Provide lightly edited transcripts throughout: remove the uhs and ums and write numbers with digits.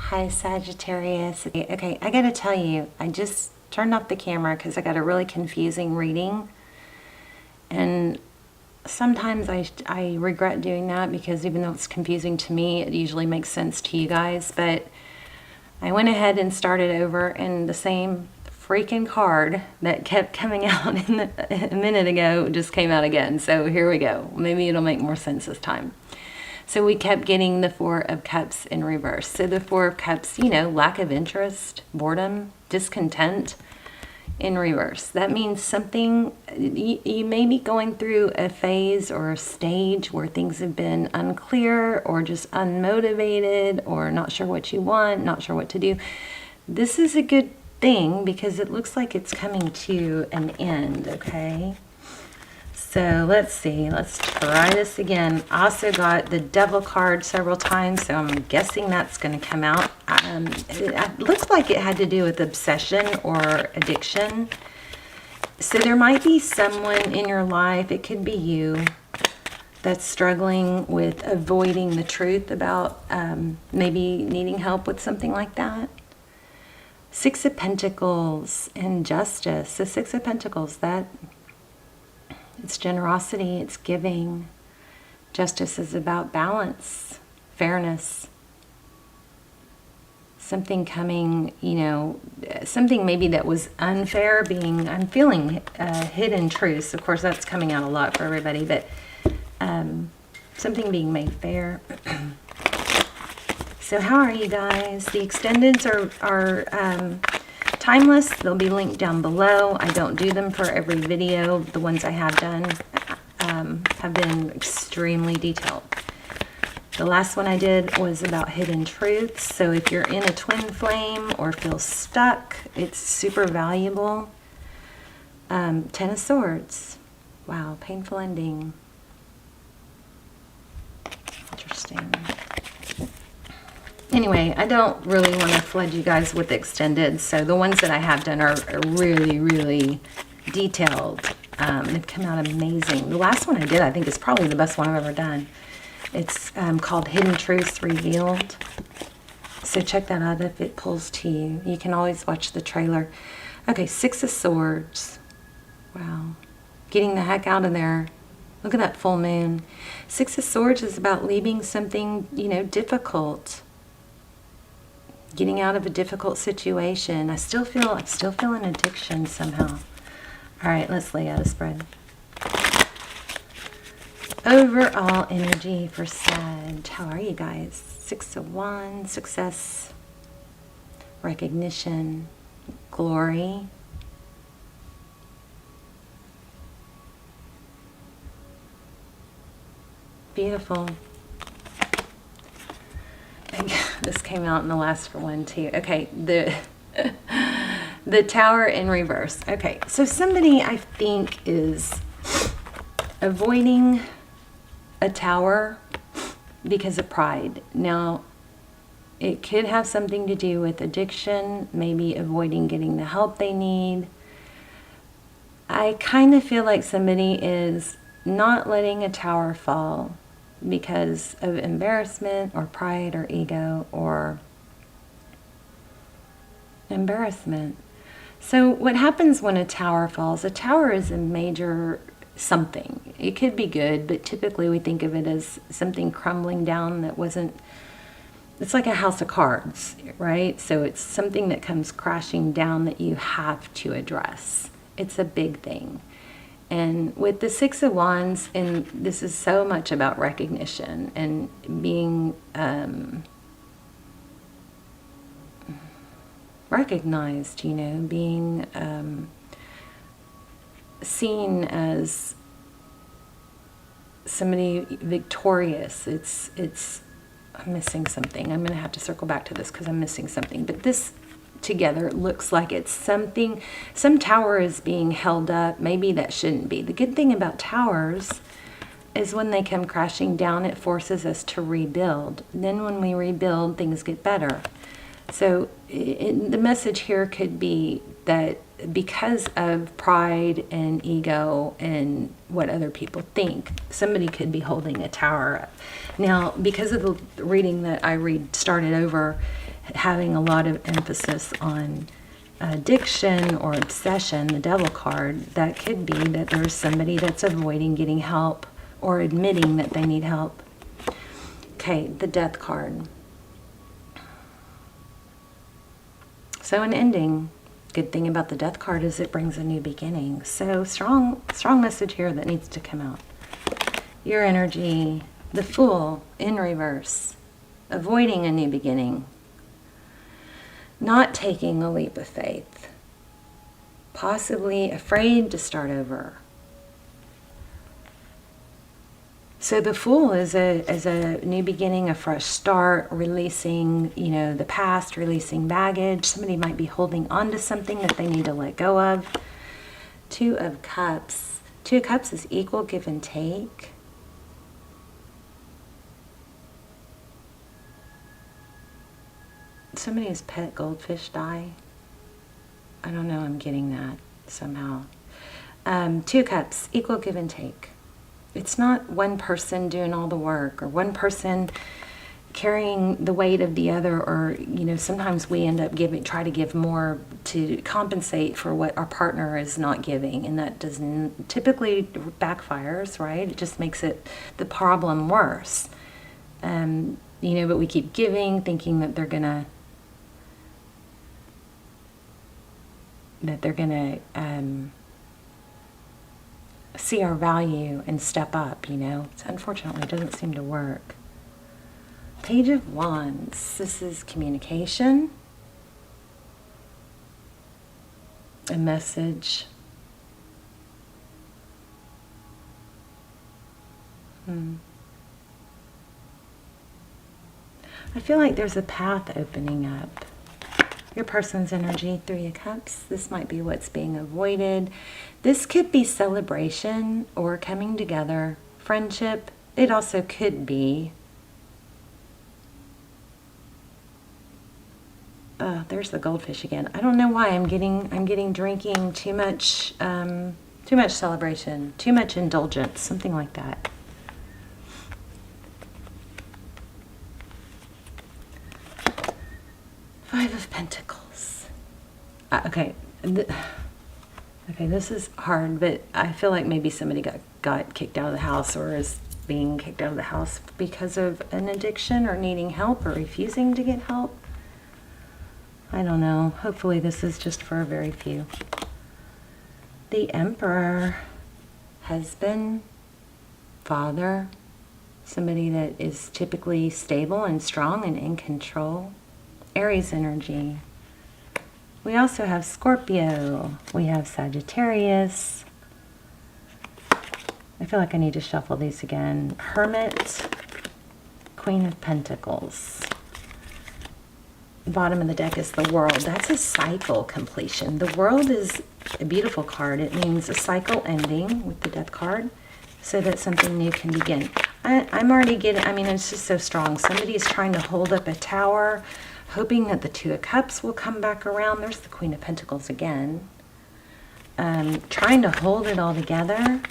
Hi, Sagittarius. Okay, I gotta tell you, I just turned off the camera because I got a really confusing reading. And sometimes I regret doing that because even though it's confusing to me, it usually makes sense to you guys. But I went ahead and started over, and the same freaking card that kept coming out a minute ago just came out again. So here we go. Maybe it'll make more sense this time. So we kept getting the Four of Cups in reverse. So the Four of Cups, you know, lack of interest, boredom, discontent in reverse. That means something, you may be going through a phase or a stage where things have been unclear or just unmotivated or not sure what you want, not sure what to do. This is a good thing because it looks like it's coming to an end, okay? So let's see, let's try this again. Also got the Devil card several times, so I'm guessing that's going to come out. It looks like it had to do with obsession or addiction. So there might be someone in your life, it could be you, that's struggling with avoiding the truth about maybe needing help with something like that. Six of Pentacles and Justice. The Six of Pentacles, that it's generosity, it's giving. Justice is about balance, fairness. Something coming, you know, something maybe that was unfair I'm feeling hidden truths. Of course, that's coming out a lot for everybody, but something being made fair. So how are you guys? The extendeds are timeless. They'll be linked down below. I don't do them for every video. The ones I have done have been extremely detailed. The last one I did was about hidden truths. So if you're in a twin flame or feel stuck, it's super valuable. Ten of Swords. Wow, painful ending. Interesting. Anyway, I don't really want to flood you guys with extended, so the ones that I have done are really, really detailed. They've come out amazing. The last one I did, I think, is probably the best one I've ever done. It's called Hidden Truths Revealed. So check that out if it pulls to you. You can always watch the trailer. Okay, Six of Swords. Wow. Getting the heck out of there. Look at that full moon. Six of Swords is about leaving something, you know, difficult. Getting out of a difficult situation. I still feel an addiction somehow. All right, let's lay out a spread. Overall energy for Sag. How are you guys? Six of Wands, success, recognition, glory. Beautiful. This came out in the last one too. Okay, the Tower in reverse. Okay, so somebody I think is avoiding a tower because of pride. Now, it could have something to do with addiction, maybe avoiding getting the help they need. I kind of feel like somebody is not letting a tower fall because of embarrassment or pride or ego or embarrassment. So what happens when a tower falls? A tower is a major something. It could be good, but typically we think of it as something crumbling down that wasn't, it's like a house of cards, right? So it's something that comes crashing down that you have to address. It's a big thing. And with the Six of Wands, and this is so much about recognition and being recognized, you know, being seen as somebody victorious. It's I'm missing something. I'm going to have to circle back to this because I'm missing something. But this together looks like it's something, some tower is being held up. Maybe that shouldn't be. The good thing about towers is when they come crashing down, it forces us to rebuild. Then when we rebuild, things get better. So the message here could be that because of pride and ego and what other people think, somebody could be holding a tower up. Now, because of the reading that I started over, having a lot of emphasis on addiction or obsession, the devil card, that could be that there's somebody that's avoiding getting help or admitting that they need help. Okay, the death card. So an ending. Good thing about the death card is it brings a new beginning. So strong message here that needs to come out. Your energy, the Fool in reverse, avoiding a new beginning, not taking a leap of faith, possibly afraid to start over. So the Fool is a new beginning, a fresh start, releasing, the past, releasing baggage. Somebody might be holding on to something that they need to let go of. Two of Cups. Two of Cups is equal give and take. Somebody's pet goldfish die. I don't know, I'm getting that somehow. Two of Cups, equal give and take. It's not one person doing all the work or one person carrying the weight of the other, or, sometimes we end up try to give more to compensate for what our partner is not giving, and that doesn't typically backfires, right? It just makes the problem worse. But we keep giving, thinking that they're gonna see our value and step up, Unfortunately, it doesn't seem to work. Page of Wands. This is communication. A message. I feel like there's a path opening up. Your person's energy, Three of Cups. This might be what's being avoided. This could be celebration or coming together, friendship. It also could be. There's the goldfish again. I don't know why I'm getting drinking, too much celebration, too much indulgence, something like that. Five of Pentacles. Okay, this is hard, but I feel like maybe somebody got kicked out of the house or is being kicked out of the house because of an addiction or needing help or refusing to get help. I don't know. Hopefully this is just for a very few. The Emperor. Husband, father, somebody that is typically stable and strong and in control. Aries energy. We also have Scorpio. We have Sagittarius. I feel like I need to shuffle these again. Hermit, Queen of Pentacles. Bottom of the deck is the World. That's a cycle completion. The World is a beautiful card. It means a cycle ending with the Death card so that something new can begin. I'm already getting, it's just so strong. Somebody is trying to hold up a tower, hoping that the Two of Cups will come back around. There's the Queen of Pentacles again. Trying to hold it all together.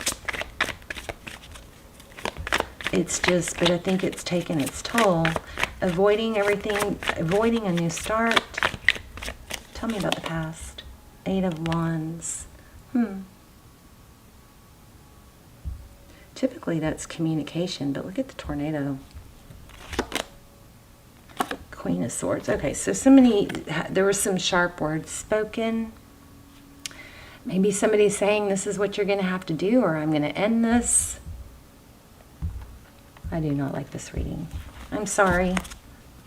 It's just, but I think it's taken its toll. Avoiding everything, avoiding a new start. Tell me about the past. Eight of Wands. Typically that's communication, but look at the tornado. Queen of Swords. Okay, so there were some sharp words spoken. Maybe somebody's saying this is what you're going to have to do, or I'm going to end this. I do not like this reading. I'm sorry.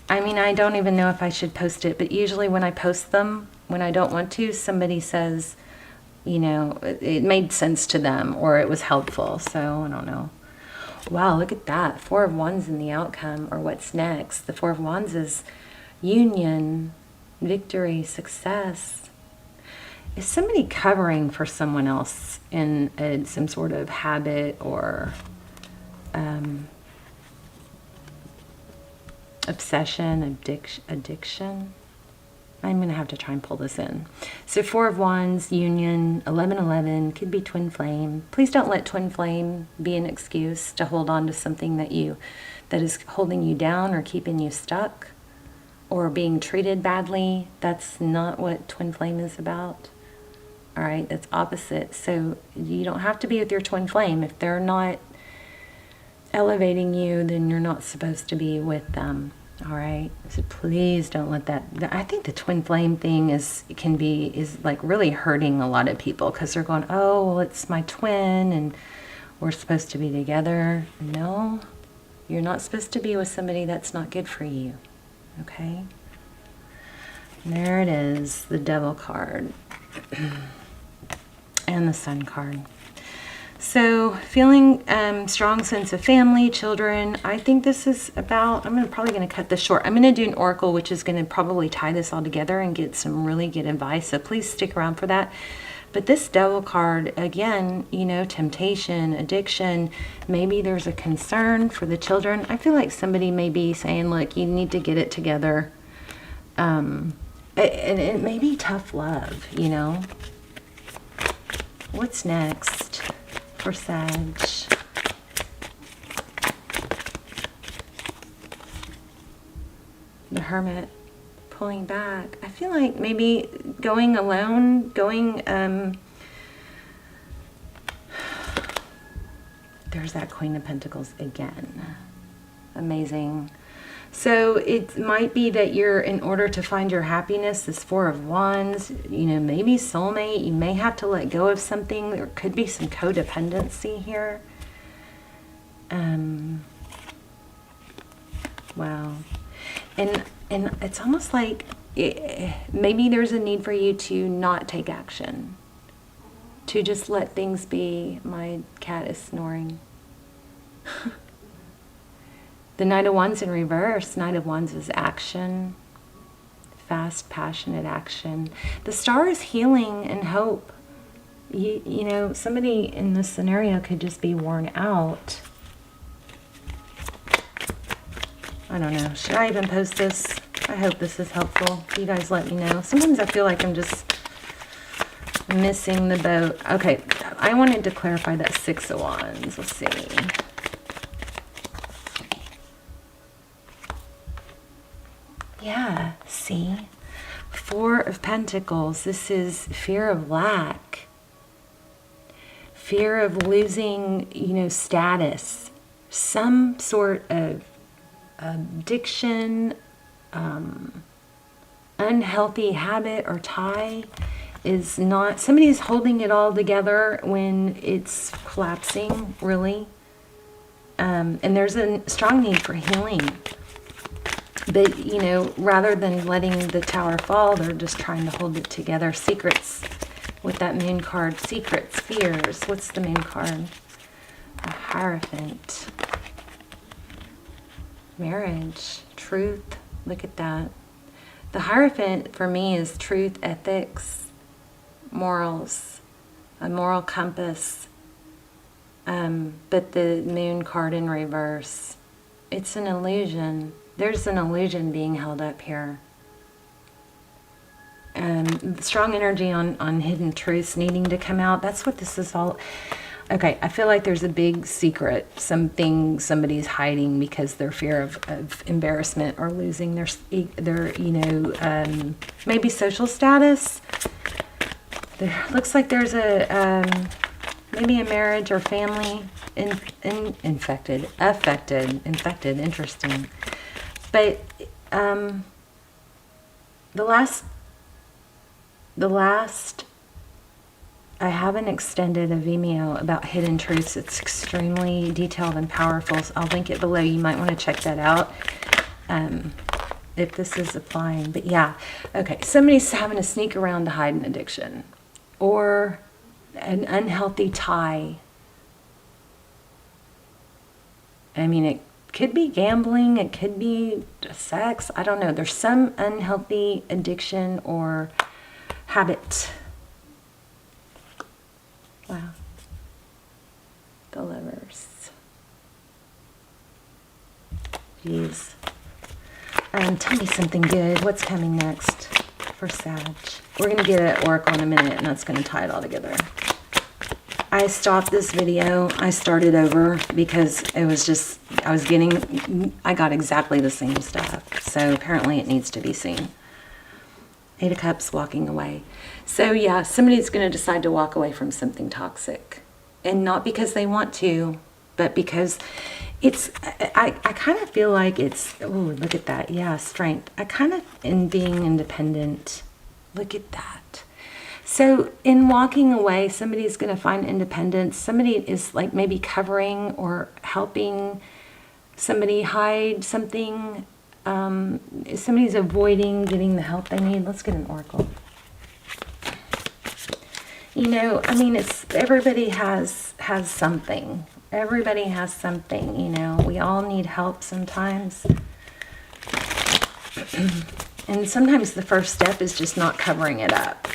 I don't even know if I should post it, but usually when I post them, when I don't want to, somebody says, it made sense to them or it was helpful. So I don't know. Wow, look at that. Four of Wands in the outcome, or what's next. The Four of Wands is union, victory, success. Is somebody covering for someone else in some sort of habit or obsession, addiction? I'm going to have to try and pull this in. So Four of Wands, union, 1111, could be twin flame. Please don't let twin flame be an excuse to hold on to something that is holding you down or keeping you stuck. or being treated badly. That's not what twin flame is about. All right, that's opposite. So you don't have to be with your twin flame. If they're not elevating you, then you're not supposed to be with them. All right, so please don't let that. I think the twin flame thing is like really hurting a lot of people, because they're going, oh, well, it's my twin and we're supposed to be together. No, you're not supposed to be with somebody that's not good for you. Okay, there it is, the Devil card and the Sun card. So feeling strong sense of family, children. I think this is about, probably going to cut this short. I'm going to do an oracle, which is going to probably tie this all together and get some really good advice. So please stick around for that. But this Devil card, again, you know, temptation, addiction. Maybe there's a concern for the children. I feel like somebody may be saying, look, you need to get it together. And it may be tough love, you know. What's next for Sag? The Hermit, pulling back. I feel like maybe going alone, there's that Queen of Pentacles again. Amazing. So it might be that you're, in order to find your happiness, this Four of Wands, you know, maybe soulmate, you may have to let go of something. There could be some codependency here. Wow. And it's almost like maybe there's a need for you to not take action, to just let things be. My cat is snoring. The Knight of Wands in reverse. Knight of Wands is action, fast, passionate action. The Star is healing and hope. You know, somebody in this scenario could just be worn out. I don't know. Should I even post this? I hope this is helpful. You guys let me know. Sometimes I feel like I'm just missing the boat. Okay, I wanted to clarify that Six of Wands. Let's see. Yeah, see? Four of Pentacles. This is fear of lack. Fear of losing, you know, status. Some sort of addiction, unhealthy habit or tie is not, somebody's holding it all together when it's collapsing, really. And there's a strong need for healing. But, you know, rather than letting the tower fall, they're just trying to hold it together. Secrets with that Moon card. Secrets, fears. What's the Moon card? A Hierophant. Marriage, truth. Look at that. The Hierophant for me is truth, ethics, morals, a moral compass. But the Moon card in reverse, it's an illusion. There's an illusion being held up here. Strong energy on hidden truths needing to come out. That's what this is all. Okay, I feel like there's a big secret, something somebody's hiding because their fear of embarrassment or losing their you know, maybe social status. There looks like there's a maybe a marriage or family affected. Interesting. But the last I haven't extended a Vimeo about hidden truths. It's extremely detailed and powerful. So I'll link it below. You might want to check that out if this is applying. But yeah, okay. Somebody's having to sneak around to hide an addiction or an unhealthy tie. I mean, it could be gambling. It could be sex. I don't know. There's some unhealthy addiction or habit. Wow. The Lovers. Jeez. Tell me something good. What's coming next for Sag? We're going to get an oracle in a minute, and that's going to tie it all together. I stopped this video. I started over because it was just, I got exactly the same stuff. So apparently it needs to be seen. 8 of Cups, walking away. So yeah, somebody's going to decide to walk away from something toxic. And not because they want to, but because it's, I kind of feel like it's, oh, look at that. Yeah, strength. I kind of, in being independent, look at that. So in walking away, somebody's going to find independence. Somebody is like maybe covering or helping somebody hide something. Somebody's avoiding getting the help they need. Let's get an oracle. You know, I mean, it's, everybody has something. Everybody has something, you know. We all need help sometimes. And sometimes the first step is just not covering it up.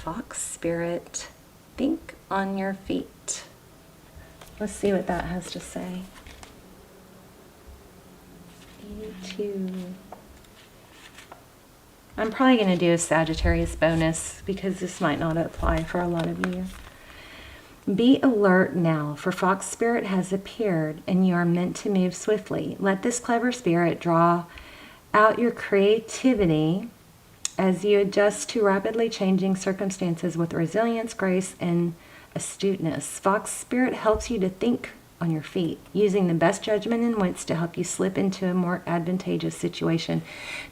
Fox spirit, think on your feet. Let's see what that has to say. 82. I'm probably going to do a Sagittarius bonus because this might not apply for a lot of you. Be alert now, for Fox spirit has appeared and you are meant to move swiftly. Let this clever spirit draw out your creativity as you adjust to rapidly changing circumstances with resilience, grace, and astuteness. Fox spirit helps you to think on your feet, using the best judgment and wits to help you slip into a more advantageous situation.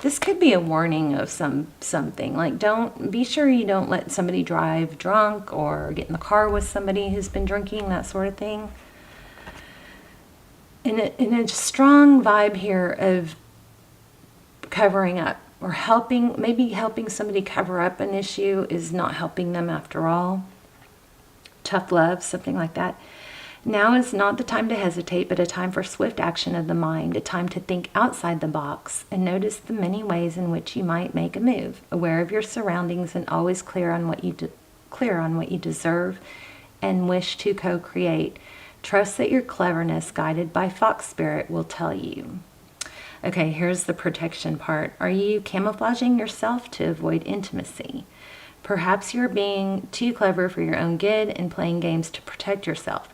This could be a warning of something. Like, don't be sure you don't let somebody drive drunk or get in the car with somebody who's been drinking, that sort of thing. In a strong vibe here of covering up or helping, maybe helping somebody cover up an issue is not helping them after all. Tough love, something like that. Now is not the time to hesitate, but a time for swift action of the mind, a time to think outside the box and notice the many ways in which you might make a move. Aware of your surroundings and always clear on what you deserve and wish to co-create. Trust that your cleverness, guided by Fox spirit, will tell you. Okay, here's the protection part. Are you camouflaging yourself to avoid intimacy? Perhaps you're being too clever for your own good and playing games to protect yourself.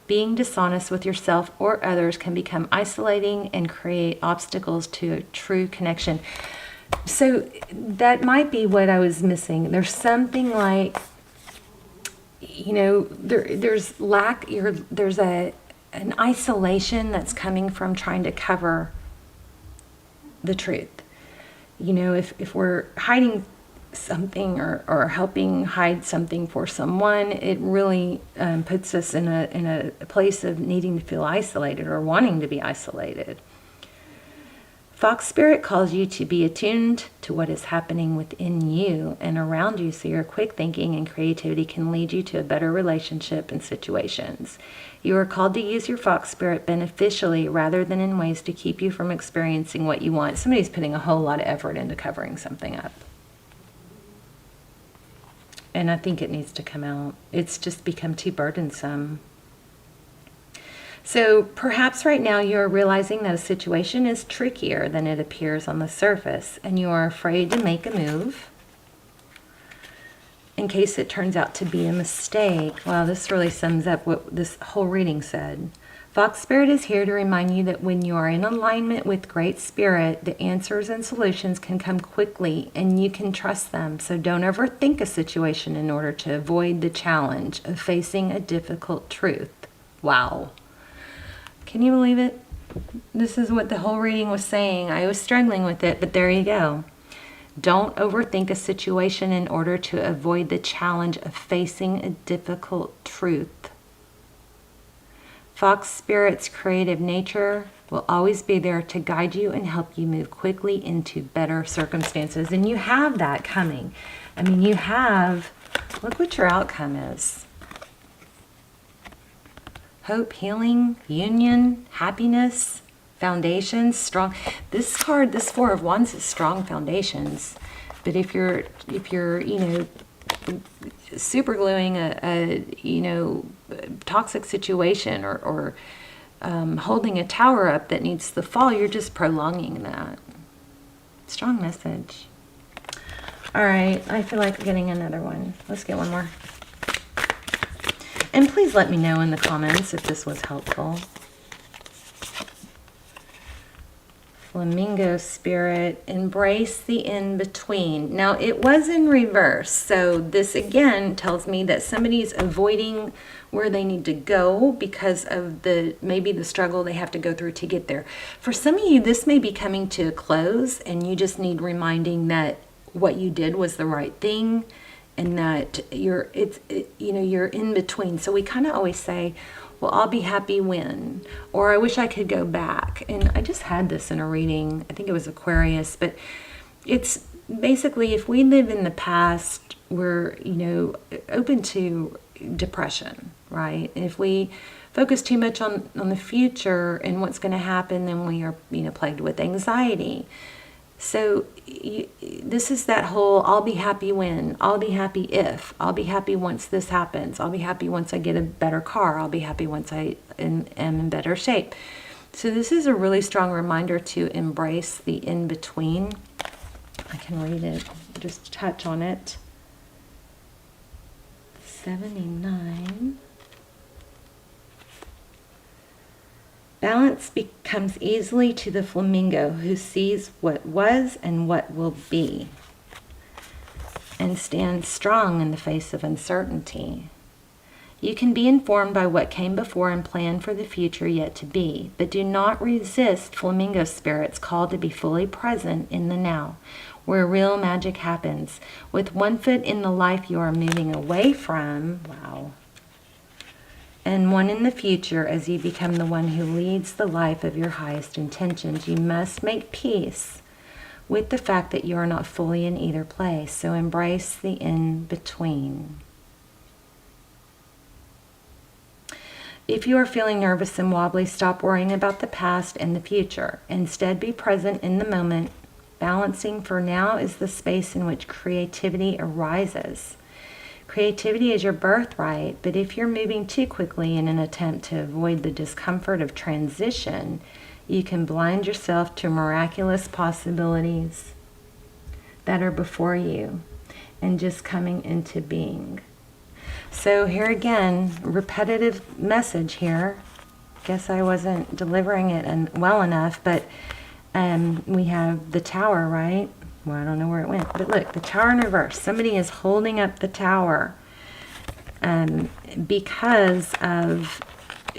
Being dishonest with yourself or others can become isolating and create obstacles to a true connection. So that might be what I was missing. There's something like, you know, there's an isolation that's coming from trying to cover the truth. You know, if we're hiding something or helping hide something for someone, it really puts us in a place of needing to feel isolated or wanting to be isolated. Fox spirit calls you to be attuned to what is happening within you and around you, so your quick thinking and creativity can lead you to a better relationship and situations. You are called to use your Fox spirit beneficially rather than in ways to keep you from experiencing what you want. Somebody's putting a whole lot of effort into covering something up. And I think it needs to come out. It's just become too burdensome. So perhaps right now you're realizing that a situation is trickier than it appears on the surface, and you are afraid to make a move in case it turns out to be a mistake. Wow, this really sums up what this whole reading said. Fox spirit is here to remind you that when you are in alignment with Great Spirit, the answers and solutions can come quickly and you can trust them. So don't overthink a situation in order to avoid the challenge of facing a difficult truth. Wow. Can you believe it? This is what the whole reading was saying. I was struggling with it, but there you go. Don't overthink a situation in order to avoid the challenge of facing a difficult truth. Fox spirit's creative nature will always be there to guide you and help you move quickly into better circumstances. And you have that coming. I mean, you have, look what your outcome is. Hope, healing, union, happiness, foundations, strong. This card, this Four of Wands, is strong foundations. But if you're, you know, super gluing a toxic situation or holding a tower up that needs to fall, you're just prolonging that. Strong message. All right, I feel like getting another one. Let's get one more. And please let me know in the comments if this was helpful. Flamingo spirit, embrace the in-between. Now, it was in reverse, so this again tells me that somebody's avoiding where they need to go because of maybe the struggle they have to go through to get there. For some of you, this may be coming to a close, and you just need reminding that what you did was the right thing, and that you're in between. So we kind of always say, well, I'll be happy when, or I wish I could go back. And I just had this in a reading, I think it was Aquarius, but it's basically, if we live in the past, we're, open to depression, right? And if we focus too much on the future and what's going to happen, then we are, plagued with anxiety. So this is that whole, I'll be happy when, I'll be happy if, I'll be happy once this happens, I'll be happy once I get a better car, I'll be happy once I am in better shape. So this is a really strong reminder to embrace the in-between. I can read it, just touch on it. 79. Balance comes easily to the flamingo who sees what was and what will be, and stands strong in the face of uncertainty. You can be informed by what came before and plan for the future yet to be, but do not resist flamingo spirit's call to be fully present in the now, where real magic happens. With one foot in the life you are moving away from, wow, and one in the future as you become the one who leads the life of your highest intentions. You must make peace with the fact that you are not fully in either place, so embrace the in-between. If you are feeling nervous and wobbly, stop worrying about the past and the future. Instead, be present in the moment. Balancing for now is the space in which creativity arises. Creativity is your birthright, but if you're moving too quickly in an attempt to avoid the discomfort of transition, you can blind yourself to miraculous possibilities that are before you and just coming into being. So here again, repetitive message here. Guess I wasn't delivering it well enough, but we have the Tower, right? Well, I don't know where it went, but look, the Tower in reverse. Somebody is holding up the Tower because of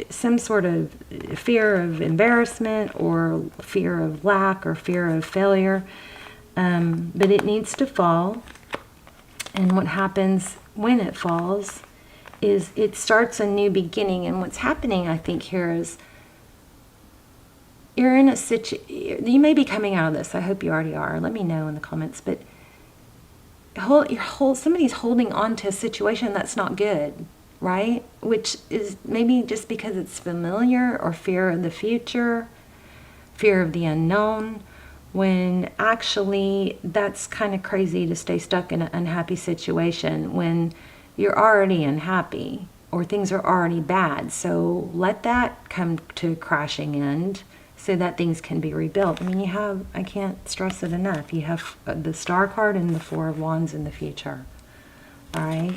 some sort of fear of embarrassment or fear of lack or fear of failure, but it needs to fall. And what happens when it falls is it starts a new beginning. And what's happening, I think, here is you're in a situation, you may be coming out of this. I hope you already are. Let me know in the comments. But somebody's holding on to a situation that's not good, right? Which is maybe just because it's familiar, or fear of the future, fear of the unknown, when actually that's kind of crazy to stay stuck in an unhappy situation when you're already unhappy or things are already bad. So let that come to a crashing end, so that things can be rebuilt. I mean, I can't stress it enough, you have the Star card and the Four of Wands in the future. All right.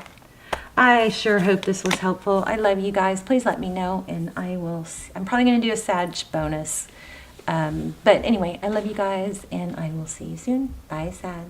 I sure hope this was helpful. I love you guys. Please let me know, and I'm probably going to do a Sag bonus. But anyway, I love you guys, and I will see you soon. Bye, Sag.